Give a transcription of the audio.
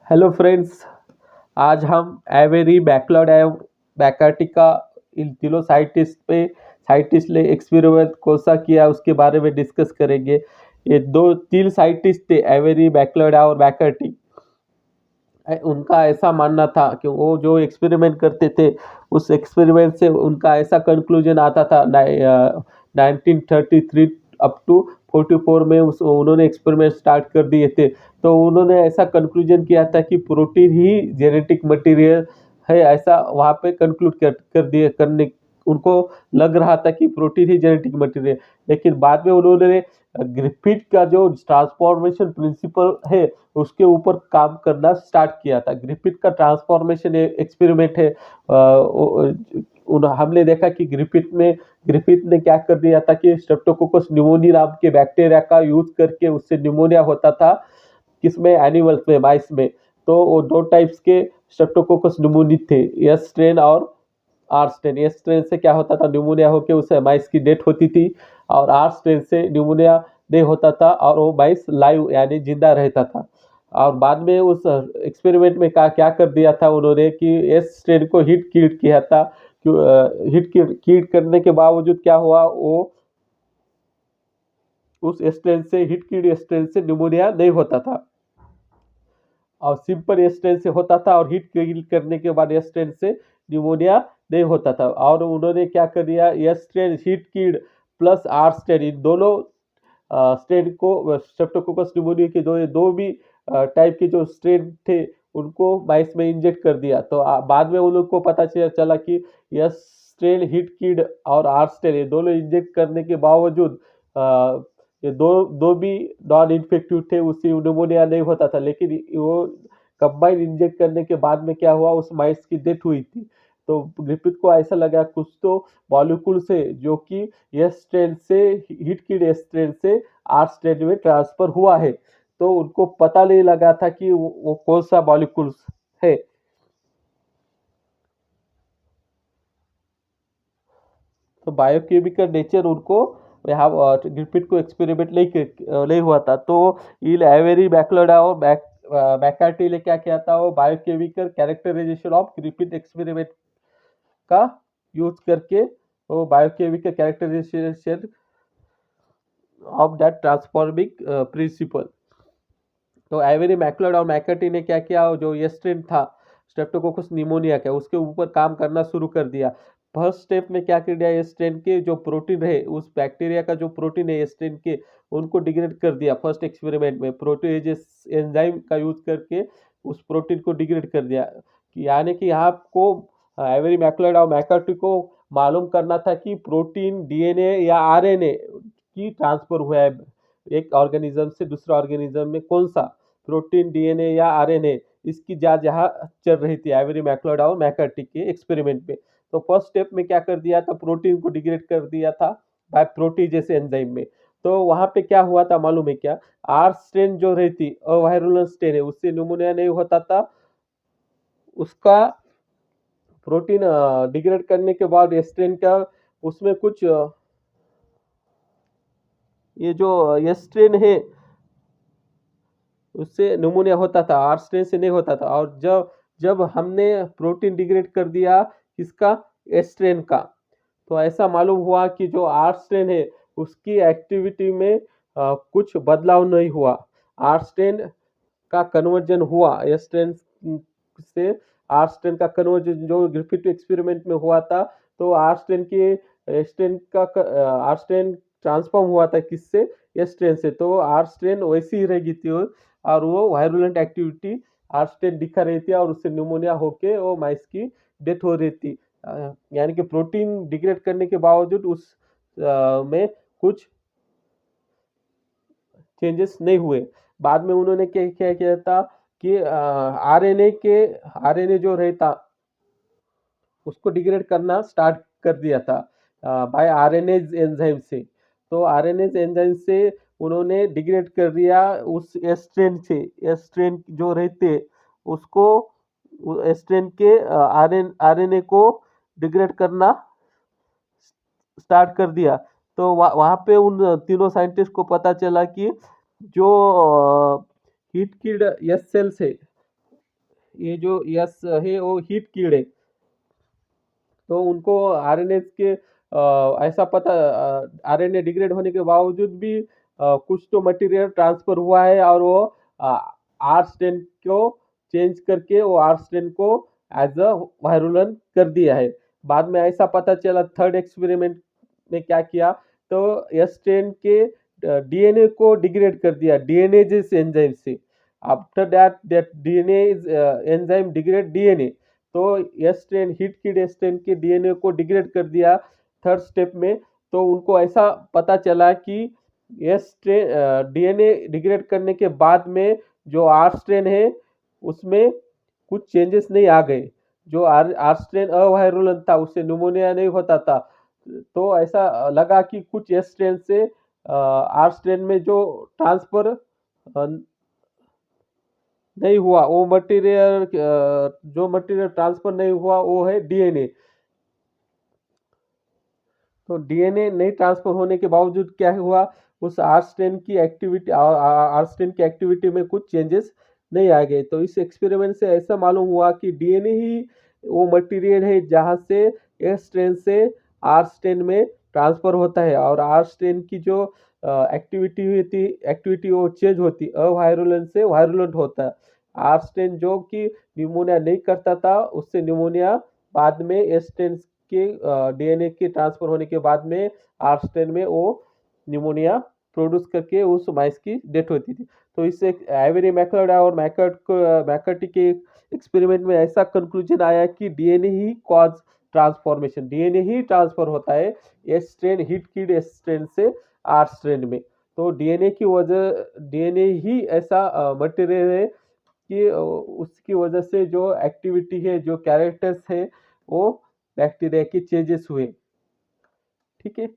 Hello friends. आज हम Avery backlog एवं बैकार्टिका इन तीनों साइंटिस्ट ने एक्सपेरिमेंट कौन सा किया उसके बारे में डिस्कस करेंगे। ये दो तीन साइंटिस्ट थे, एवेरी बैकलॉग और बैकार्टी। उनका ऐसा मानना था कि वो जो एक्सपेरिमेंट करते थे उस एक्सपेरिमेंट से उनका ऐसा कंक्लूजन आता था 1933 अप टू 44 में उस उन्होंने एक्सपेरिमेंट स्टार्ट कर दिए थे। तो उन्होंने ऐसा कंक्लूजन किया था कि प्रोटीन ही जेनेटिक मटेरियल है, ऐसा वहाँ पे कंक्लूड कर दिए करने उनको लग रहा था कि प्रोटीन ही जेनेटिक मटेरियल। लेकिन बाद में उन्होंने ग्रिफिथ का जो ट्रांसफॉर्मेशन प्रिंसिपल है उसके ऊपर काम करना स्टार्ट किया था। ग्रिफिथ का ट्रांसफॉर्मेशन एक्सपेरिमेंट है। हमने देखा कि ग्रिफिथ ने क्या कर दिया था कि स्ट्रेप्टोकोकस न्यूमोनिया नाम के बैक्टीरिया का यूज करके उससे न्यूमोनिया होता था। किसमें? एनिमल्स में, माइस में। तो वो दो टाइप्स के स्ट्रेप्टोकोकस न्यूमोनिया थे, एस स्ट्रेन और आर स्ट्रेन। एस स्ट्रेन से क्या होता था, न्यूमोनिया होकर उससे माइस की डेथ होती थी, और आर स्ट्रेन से न्यूमोनिया नहीं होता था और वो माइस लाइव यानी जिंदा रहता था। और बाद में उस एक्सपेरिमेंट में क्या कर दिया था उन्होंने कि एस स्ट्रेन को हिट किल किया था। हिट किल करने के बावजूद क्या हुआ, वो उस स्ट्रेन से हिट किल स्ट्रेन से न्यूमोनिया नहीं होता था, और सिंपल स्ट्रेन से होता था, और हिट किल करने के बाद स्ट्रेन से न्यूमोनिया नहीं होता था। और उन्होंने क्या कर दिया, S strain heat kill plus R strain in दोनों स्ट्रेन को, स्ट्रेप्टोकोकस न्यूमोनिया के दो दो भी टाइप के जो स्ट्रेन थे उनको माइस में इंजेक्ट कर दिया। तो बाद में उन लोग को पता चला कि यह स्ट्रेन हिट किड और आर स्ट्रेन ये दोनों इंजेक्ट करने के बावजूद ये दो दो भी नॉन इन्फेक्टिव थे, उससे न्यूमोनिया नहीं होता था। लेकिन वो कंबाइन इंजेक्ट करने के बाद में क्या हुआ, उस माइस की डेथ हुई थी। तो ग्रिफिथ को ऐसा लगा कुछ तो मॉलिक्यूल से जो कि एस स्ट्रेन से हिट की एस स्ट्रेन से आर स्ट्रेन में ट्रांसफर हुआ है। तो उनको पता नहीं लगा था कि वो कौन सा मॉलिक्यूल है। तो बायोकेमिकल नेचर उनको यहाँ ग्रिफिथ को एक्सपेरिमेंट नहीं हुआ था। तो इल एवेरी बैकलोडा और मैकार्टी ने क्या किया था, वो biochemical characterisation of Griffith experiment का यूज करके वो biochemical characterisation of that transforming principle. तो एवेरी मैकलोड और मैकर्टी ने क्या किया, जो ये स्ट्रेन था स्ट्रेप्टोकोकस निमोनिया का, उसके ऊपर काम करना शुरू कर दिया। फर्स्ट स्टेप में क्या कर दिया, ये स्ट्रेन के जो प्रोटीन है, उस बैक्टीरिया का जो प्रोटीन है स्ट्रेन के, उनको डिग्रेड कर दिया। फर्स्ट एक्सपेरिमेंट में प्रोटीएजेस एंजाइम का यूज करके उस प्रोटीन को डिग्रेड कर दिया। यानी कि यहाँ को एवेरी मैकलोड और मैकर्टी को मालूम करना था कि प्रोटीन डीएनए या आरएनए की ट्रांसफर हुआ है एक ऑर्गेनिज्म से दूसरा ऑर्गेनिज्म में, कौन सा प्रोटीन, डीएनए या आरएनए, इसकी जांच यहाँ चल रही थी एवेरी मैकलोड और मैकर्टी के एक्सपेरिमेंट में। तो फर्स्ट स्टेप में क्या कर दिया था, प्रोटीन को डिग्रेड कर दिया था बाय प्रोटीजेस एंजाइम में। तो वहां पे क्या हुआ था मालूम है क्या, आर स्ट्रेन जो रहती वायरुलेंट स्ट्रेन है, उससे न्यूमोनिया नहीं होता था। उसका प्रोटीन डिग्रेड करने के बाद स्ट्रेन का उसमें कुछ ये जो स्ट्रेन है उससे न्यूमोनिया होता था, आर स्ट्रेन से नहीं होता था। और जब जब हमने प्रोटीन डिग्रेड कर दिया किसका, स्ट्रेन का, तो ऐसा मालूम हुआ कि जो आर स्ट्रेन है उसकी एक्टिविटी में कुछ बदलाव नहीं हुआ। आर स्ट्रेन का कन्वर्जन हुआ एस स्ट्रेन से, आर स्ट्रेन का कन्वर्जन जो ग्रिफिथ एक्सपेरिमेंट में हुआ था। तो आर स्ट्रेन के स्ट्रेन का आर स्ट्रेन ट्रांसफॉर्म हुआ था किससे, एस स्ट्रेन से। तो आर स्ट्रेन वैसी ही रहेगी थी, और वो वायरुलेंट एक्टिविटी आर स्ट्रेन दिखा रही थी, और उससे न्यूमोनिया होके वो माइस की डेथ हो रही थी। यानी कि प्रोटीन डिग्रेड करने के बावजूद उस में कुछ चेंजेस नहीं हुए। बाद में उन्होंने क्या क्या किया था कि आरएनए जो रहता उसको डिग्रेड करना स्टार्ट कर दिया था बाय आरएनए एंजाइम से। तो आरएनए एंजाइम से उन्होंने डिग्रेड कर दिया उस स्ट्रेन से, स्ट्रेन जो रहते उसको, स्ट्रेन के आरएनए को डिग्रेड करना स्टार्ट कर दिया। तो वहाँ पे उन तीनों साइंटिस्ट को पता चला कि जो हीट किल्ड एस सेल्स है ये जो यस है वो हीट कीड़े, तो उनको आरएनए के ऐसा पता आरएनए डिग्रेड होने के बावजूद भी कुछ तो मटेरियल ट्रांसफर हुआ है और वो आर स्ट्रेन को चेंज करके वो आर स्ट्रेन को एज अ वायरुलन कर दिया है। बाद में ऐसा पता चला थर्ड एक्सपेरिमेंट में क्या किया, तो एस स्ट्रेन के डीएनए को डिग्रेड कर दिया डीएनए जैसे एंजाइम से। After that DNA is enzyme degrade DNA, तो एस स्ट्रेन हीट की एस स्ट्रेन के डीएनए को डिग्रेड कर दिया थर्ड स्टेप में। तो उनको ऐसा पता चला कि एस स्ट्रेन डीएनए डिग्रेड करने के बाद में जो आर स्ट्रेन है उसमें कुछ चेंजेस नहीं आ गए। जो आर आर स्ट्रेन अवायरुलेंट था, उससे न्यूमोनिया नहीं होता था। तो ऐसा लगा कि कुछ एस स्ट्रेन से आर स्ट्रेन में जो ट्रांसफर नहीं हुआ, वो मटेरियल जो मटेरियल ट्रांसफर नहीं हुआ वो है डीएनए। तो डीएनए नहीं ट्रांसफर होने के बावजूद क्या हुआ, उस आर स्ट्रेन की एक्टिविटी आर स्ट्रेन की एक्टिविटी में कुछ चेंजेस नहीं आ गए। तो इस एक्सपेरिमेंट से ऐसा मालूम हुआ कि डीएनए ही वो मटेरियल है जहाँ से एस स्ट्रेन से आर स्ट्रेन में ट्रांसफर होता है, और आर स्ट्रेन की जो एक्टिविटी वो चेंज होती, अवायरुलेंट से वायरुलेंट होता है। आर स्ट्रेन जो कि न्यूमोनिया नहीं करता था, उससे न्यूमोनिया बाद में एस स्ट्रेन के डीएनए के ट्रांसफर होने के बाद में आर स्ट्रेन में वो निमोनिया प्रोड्यूस करके उस माइस की डेथ होती थी। तो इससे एवरी मैकर्डा और मैकर्टी के एक्सपेरिमेंट में ऐसा कंक्लूजन आया कि डीएनए ही कॉज ट्रांसफॉर्मेशन, डीएनए ही ट्रांसफर होता है S strain hit kid S strain से आर स्ट्रेन में। तो डीएनए की वजह, डीएनए ही ऐसा मटेरियल है कि उसकी वजह से जो एक्टिविटी है, जो कैरेक्टर्स है, वो बैक्टीरिया की चेंजेस हुए। ठीक है।